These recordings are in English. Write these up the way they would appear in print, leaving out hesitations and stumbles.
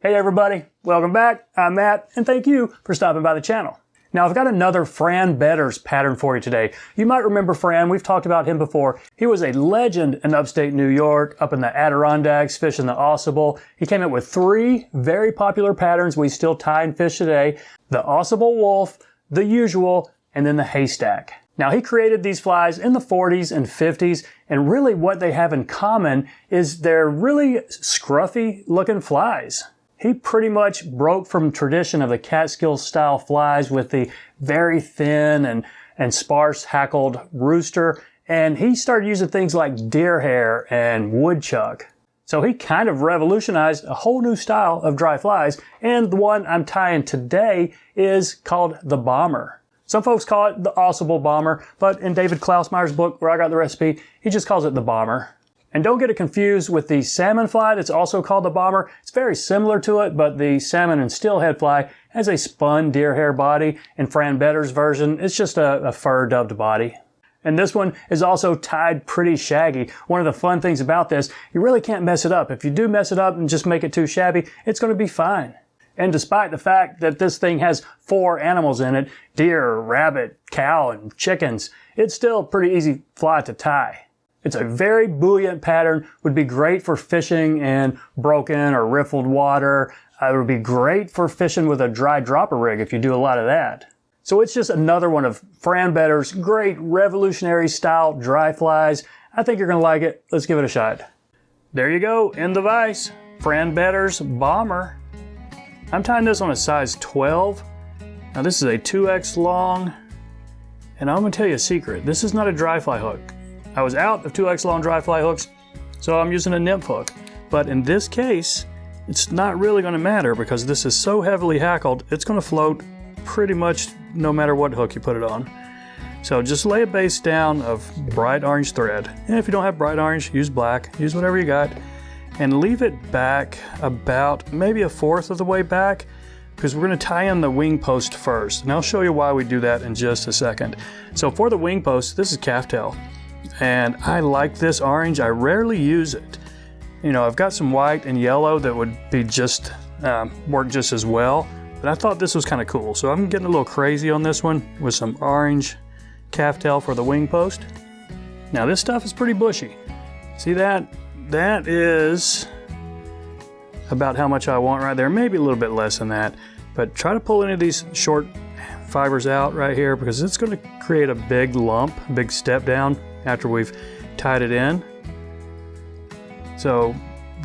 Hey everybody, welcome back. I'm Matt, and thank you for stopping by the channel. Now I've got another Fran Bedder's pattern for you today. You might remember Fran, we've talked about him before. He was a legend in upstate New York, up in the Adirondacks, fishing the Ausable. He came up with 3 very popular patterns we still tie and fish today. The Ausable Wolf, the Usual, and then the Haystack. Now he created these flies in the 40s and 50s, and really what they have in common is they're really scruffy looking flies. He pretty much broke from tradition of the Catskill style flies with the very thin and sparse hackled rooster, and he started using things like deer hair and woodchuck. So he kind of revolutionized a whole new style of dry flies, and the one I'm tying today is called the Bomber. Some folks call it the Ausable Bomber, but in David Klausmeyer's book where I got the recipe, he just calls it the Bomber. And don't get it confused with the salmon fly that's also called the Bomber. It's very similar to it, but the salmon and steelhead fly has a spun deer hair body. In Fran Bedder's version, it's just a fur dubbed body. And this one is also tied pretty shaggy. One of the fun things about this, you really can't mess it up. If you do mess it up and just make it too shabby, it's going to be fine. And despite the fact that this thing has 4 animals in it, deer, rabbit, cow, and chickens, it's still a pretty easy fly to tie. It's a very buoyant pattern, would be great for fishing in broken or riffled water. It would be great for fishing with a dry dropper rig if you do a lot of that. So it's just another one of Fran Bedder's great revolutionary style dry flies. I think you're going to like it. Let's give it a shot. There you go, in the vise, Fran Bedder's Bomber. I'm tying this on a size 12. Now this is a 2X long, and I'm going to tell you a secret. This is not a dry fly hook. I was out of 2X long dry fly hooks, so I'm using a nymph hook. But in this case, it's not really going to matter because this is so heavily hackled, it's going to float pretty much no matter what hook you put it on. So just lay a base down of bright orange thread. And if you don't have bright orange, use black, use whatever you got. And leave it back about maybe 1/4 of the way back because we're going to tie in the wing post first. And I'll show you why we do that in just a second. So for the wing post, this is calf tail. And I like this orange. I rarely use it. You know, I've got some white and yellow that would be just work just as well. But I thought this was kind of cool. So I'm getting a little crazy on this one with some orange calf tail for the wing post. Now this stuff is pretty bushy. See that? That is about how much I want right there. Maybe a little bit less than that. But try to pull any of these short fibers out right here because it's going to create a big lump, big step down after we've tied it in. So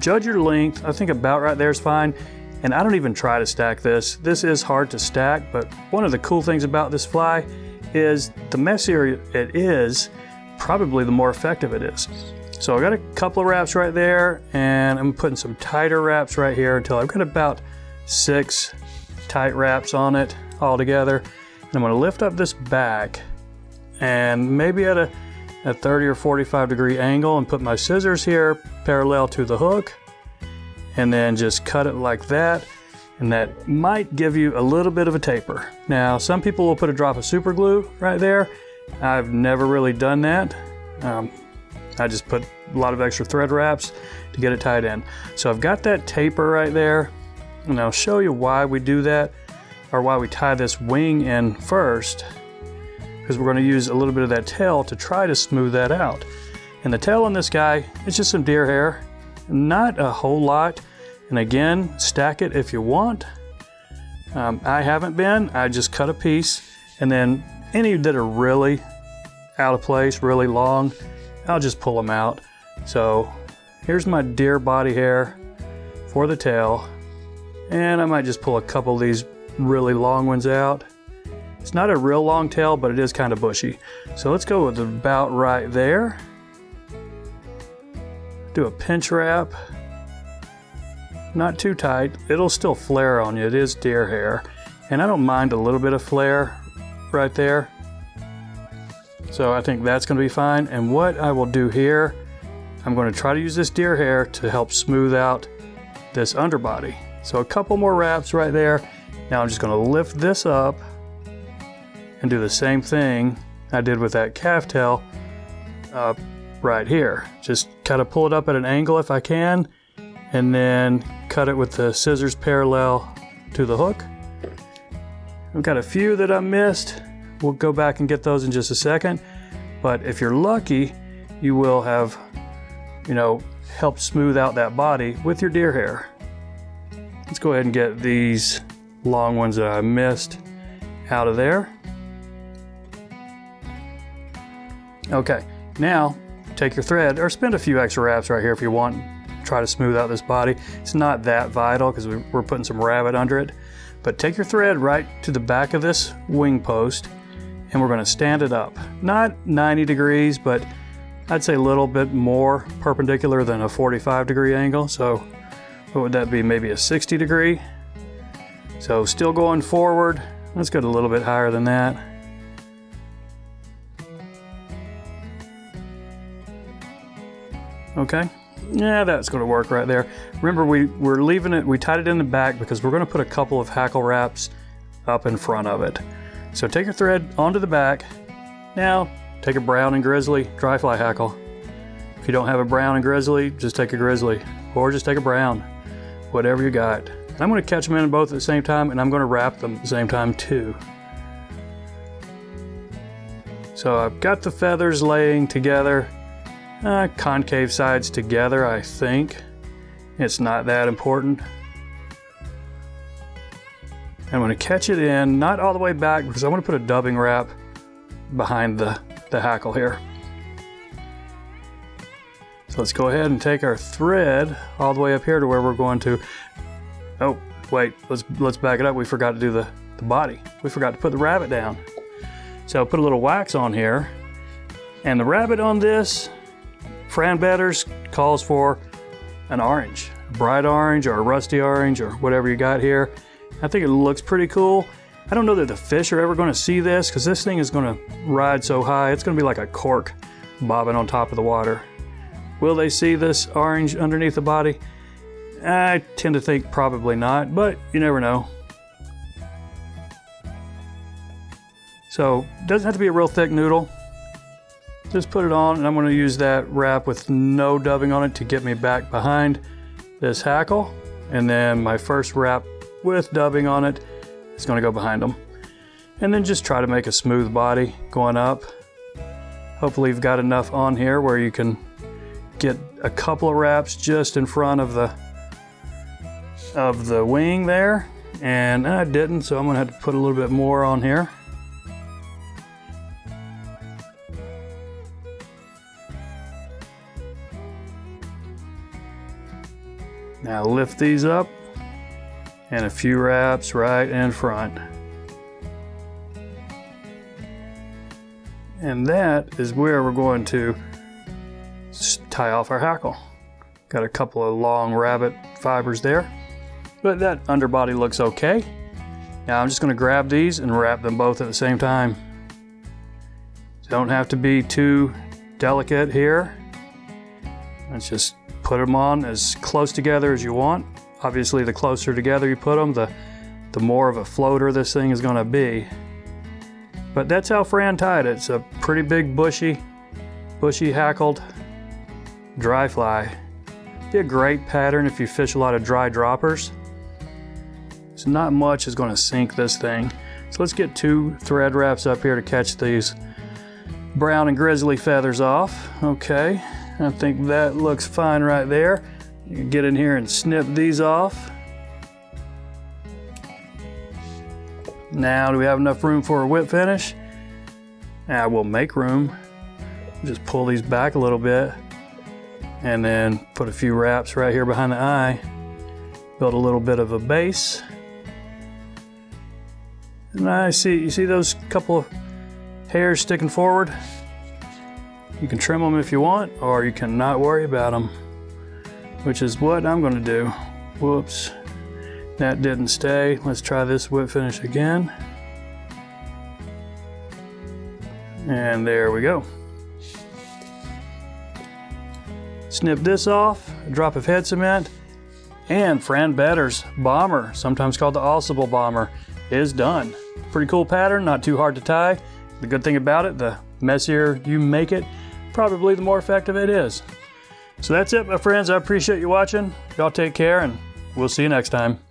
judge your length. I think about right there is fine. And I don't even try to stack this. This is hard to stack, but one of the cool things about this fly is the messier it is, probably the more effective it is. So I got a couple of wraps right there, and I'm putting some tighter wraps right here until I've got about 6 tight wraps on it all together. And I'm going to lift up this back and maybe at a 30 or 45 degree angle and put my scissors here parallel to the hook and then just cut it like that, and that might give you a little bit of a taper. Now some people will put a drop of super glue right there. I've never really done that. I just put a lot of extra thread wraps to get it tied in. So I've got that taper right there, and I'll show you why we do that, or why we tie this wing in first, because we're going to use a little bit of that tail to try to smooth that out. And the tail on this guy, it's just some deer hair, not a whole lot. And again, stack it if you want. I haven't been, I just cut a piece, and then any that are really out of place, really long, I'll just pull them out. So here's my deer body hair for the tail, and I might just pull a couple of these really long ones out. It's not a real long tail, but it is kind of bushy. So let's go with about right there. Do a pinch wrap. Not too tight. It'll still flare on you. It is deer hair. And I don't mind a little bit of flare right there. So I think that's going to be fine. And what I will do here, I'm going to try to use this deer hair to help smooth out this underbody. So a couple more wraps right there. Now I'm just going to lift this up and do the same thing I did with that calf tail right here. Just kind of pull it up at an angle if I can, and then cut it with the scissors parallel to the hook. I've got a few that I missed. We'll go back and get those in just a second. But if you're lucky, you will have, helped smooth out that body with your deer hair. Let's go ahead and get these long ones that I missed out of there. Okay, now take your thread, or spend a few extra wraps right here if you want. Try to smooth out this body. It's not that vital because we're putting some rabbit under it. But take your thread right to the back of this wing post, and we're going to stand it up. Not 90 degrees, but I'd say a little bit more perpendicular than a 45-degree angle. So what would that be? Maybe a 60 degree. So still going forward. Let's go a little bit higher than that. Okay. Yeah, that's going to work right there. Remember, we're leaving it, we tied it in the back because we're going to put a couple of hackle wraps up in front of it. So take your thread onto the back. Now, take a brown and grizzly dry fly hackle. If you don't have a brown and grizzly, just take a grizzly, or just take a brown, whatever you got. And I'm going to catch them in both at the same time, and I'm going to wrap them at the same time too. So I've got the feathers laying together. Concave sides together, I think. It's not that important. I'm going to catch it in, not all the way back, because I want to put a dubbing wrap behind the hackle here. So let's go ahead and take our thread all the way up here to where we're going to. Oh, wait, let's back it up. We forgot to do the body. We forgot to put the rabbit down. So put a little wax on here. And the rabbit on this Fran Bedders calls for an orange, a bright orange or a rusty orange or whatever you got here. I think it looks pretty cool. I don't know that the fish are ever going to see this because this thing is going to ride so high. It's going to be like a cork bobbing on top of the water. Will they see this orange underneath the body? I tend to think probably not, but you never know. So it doesn't have to be a real thick noodle. Just put it on, and I'm going to use that wrap with no dubbing on it to get me back behind this hackle. And then my first wrap with dubbing on it is going to go behind them. And then just try to make a smooth body going up. Hopefully you've got enough on here where you can get a couple of wraps just in front of the wing there. And I didn't, so I'm going to have to put a little bit more on here. Now lift these up and a few wraps right in front. And that is where we're going to tie off our hackle. Got a couple of long rabbit fibers there, but that underbody looks okay. Now I'm just going to grab these and wrap them both at the same time. Don't have to be too delicate here. Let's just put them on as close together as you want. Obviously, the closer together you put them, the more of a floater this thing is going to be. But that's how Fran tied it. It's a pretty big bushy hackled dry fly. Be a great pattern if you fish a lot of dry droppers. So not much is going to sink this thing. So let's get 2 thread wraps up here to catch these brown and grizzly feathers off. Okay. I think that looks fine right there. You can get in here and snip these off. Now, do we have enough room for a whip finish? Now we'll make room. Just pull these back a little bit and then put a few wraps right here behind the eye. Build a little bit of a base. And you see those couple of hairs sticking forward? You can trim them if you want, or you can not worry about them, which is what I'm going to do. Whoops, that didn't stay. Let's try this whip finish again. And there we go. Snip this off, a drop of head cement, and Fran Bedders Bomber, sometimes called the Ausable Bomber, is done. Pretty cool pattern, not too hard to tie. The good thing about it, the messier you make it, probably the more effective it is. So that's it, my friends. I appreciate you watching. Y'all take care, and We'll see you next time.